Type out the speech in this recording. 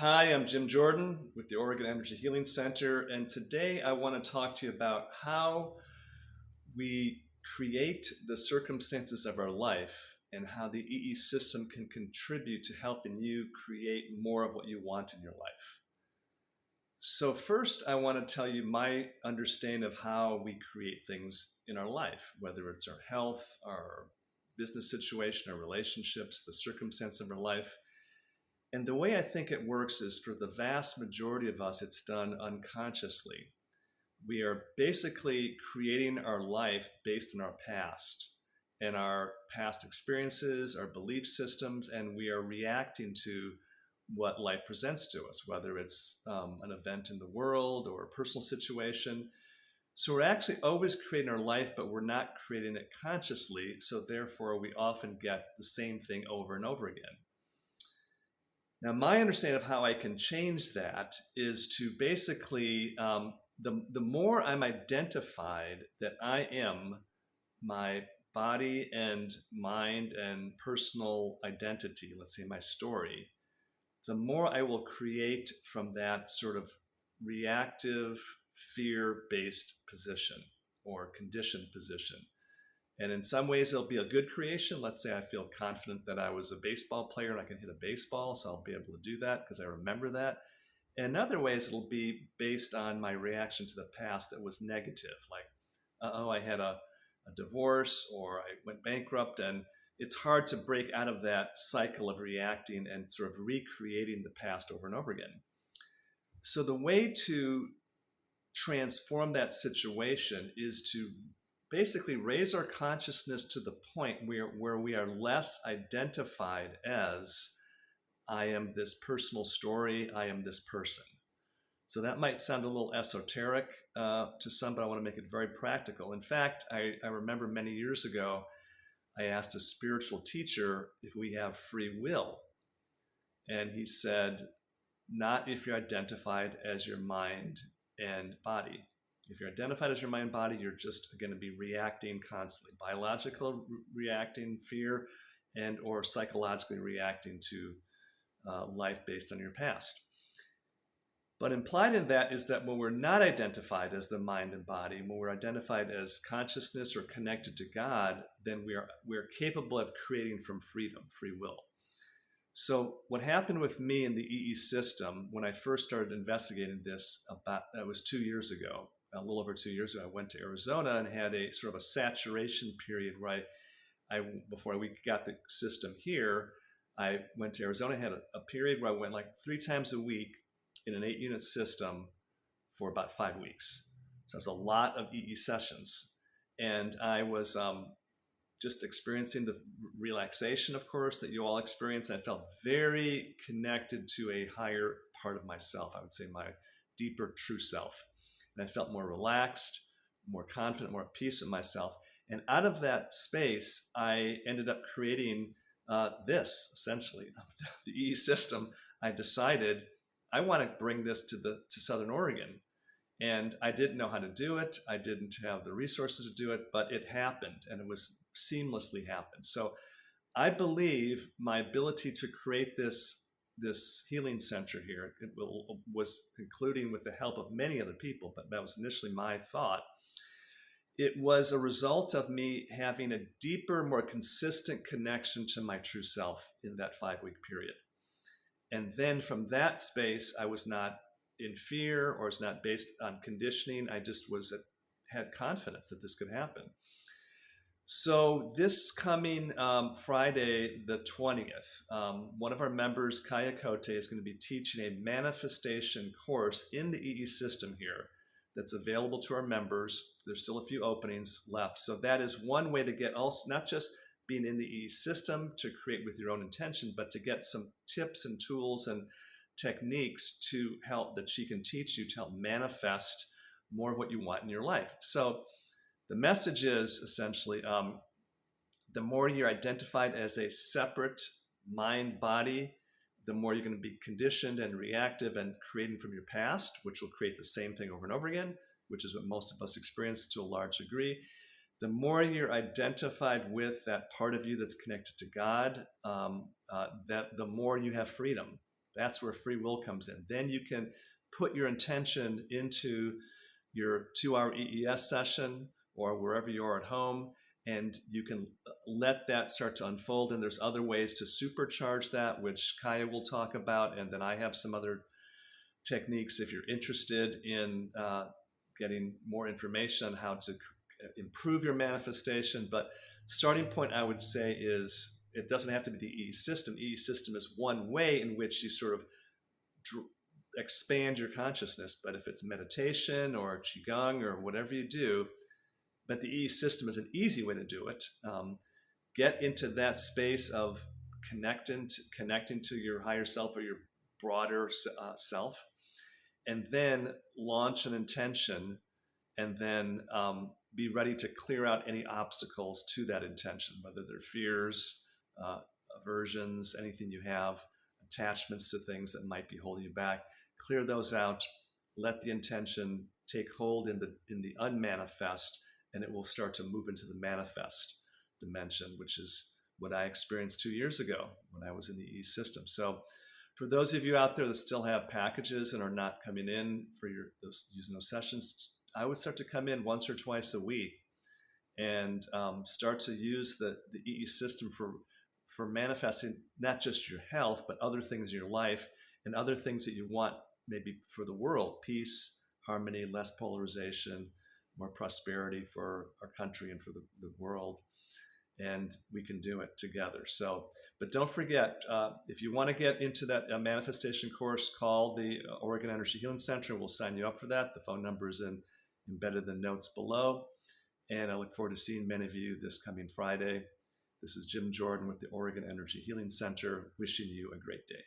Hi, I'm Jim Jordan with the Oregon Energy Healing Center, and today I want to talk to you about how we create the circumstances of our life and how the EE system can contribute to helping you create more of what you want in your life. So, first, I want to tell you my understanding of how we create things in our life, whether it's our health, our business situation, our relationships, the circumstance of our life. And the way I think it works is for the vast majority of us, it's done unconsciously. We are basically creating our life based on our past and our past experiences, our belief systems, and we are reacting to what life presents to us, whether it's an event in the world or a personal situation. So we're actually always creating our life, but we're not creating it consciously. So therefore, we often get the same thing over and over again. Now, my understanding of how I can change that is to basically, the more I'm identified that I am my body and mind and personal identity, let's say my story, the more I will create from that sort of reactive, fear based position or conditioned position. And in some ways, it'll be a good creation. Let's say I feel confident that I was a baseball player and I can hit a baseball, so I'll be able to do that because I remember that. And in other ways, it'll be based on my reaction to the past that was negative, like, oh, I had a divorce or I went bankrupt. And it's hard to break out of that cycle of reacting and sort of recreating the past over and over again. So the way to transform that situation is to basically raise our consciousness to the point where we are less identified as I am this personal story, I am this person. So that might sound a little esoteric to some, but I want to make it very practical. In fact, I remember many years ago, I asked a spiritual teacher if we have free will. And he said, not if you're identified as your mind and body. If you're identified as your mind and body, you're just going to be reacting constantly, biological reacting, fear, and or psychologically reacting to life based on your past. But implied in that is that when we're not identified as the mind and body, when we're identified as consciousness or connected to God, then we're capable of creating from freedom, free will. So what happened with me in the EE system when I first started investigating this, that was 2 years ago, a little over 2 years ago, I went to Arizona and had a sort of a saturation period where before we got the system here, I went to Arizona, had a period where I went like 3 times a week in an 8-unit system for about 5 weeks. So it's a lot of EE sessions. And I was just experiencing the relaxation, of course, that you all experience. I felt very connected to a higher part of myself. I would say my deeper true self. And I felt more relaxed, more confident, more at peace with myself. And out of that space, I ended up creating this, essentially, the EE system. I decided I want to bring this to Southern Oregon. And I didn't know how to do it. I didn't have the resources to do it, but it happened and it was seamlessly happened. So I believe my ability to create this healing center here, was including with the help of many other people, but that was initially my thought. It was a result of me having a deeper, more consistent connection to my true self in that 5-week period. And then from that space, I was not in fear or it's not based on conditioning. I just had confidence that this could happen. So this coming Friday, the 20th, one of our members, Kaya Kote, is going to be teaching a manifestation course in the EE system here that's available to our members. There's still a few openings left. So that is one way to get also not just being in the EE system to create with your own intention, but to get some tips and tools and techniques to help that she can teach you to help manifest more of what you want in your life. So the message is essentially the more you're identified as a separate mind body, the more you're going to be conditioned and reactive and creating from your past, which will create the same thing over and over again, which is what most of us experience to a large degree. The more you're identified with that part of you that's connected to God, that the more you have freedom. That's where free will comes in. Then you can put your intention into your 2 hour EES session or wherever you are at home, and you can let that start to unfold. And there's other ways to supercharge that, which Kaya will talk about. And then I have some other techniques if you're interested in getting more information on how to improve your manifestation. But starting point, I would say, is it doesn't have to be the EE system. EE system is one way in which you sort of expand your consciousness. But if it's meditation or qigong or whatever you do, but the EE system is an easy way to do it. Get into that space of connecting to your higher self or your broader self, and then launch an intention, and then be ready to clear out any obstacles to that intention, whether they're fears, aversions, anything you have, attachments to things that might be holding you back. Clear those out. Let the intention take hold in the unmanifest, and it will start to move into the manifest dimension, which is what I experienced 2 years ago when I was in the E system. So for those of you out there that still have packages and are not coming in for using those sessions, I would start to come in once or twice a week and start to use the EE system for manifesting not just your health, but other things in your life and other things that you want maybe for the world: peace, harmony, less polarization, more prosperity for our country and for the world. And we can do it together. So, but don't forget, if you want to get into that manifestation course, call the Oregon Energy Healing Center. We'll sign you up for that. The phone number is embedded in the notes below. And I look forward to seeing many of you this coming Friday. This is Jim Jordan with the Oregon Energy Healing Center, wishing you a great day.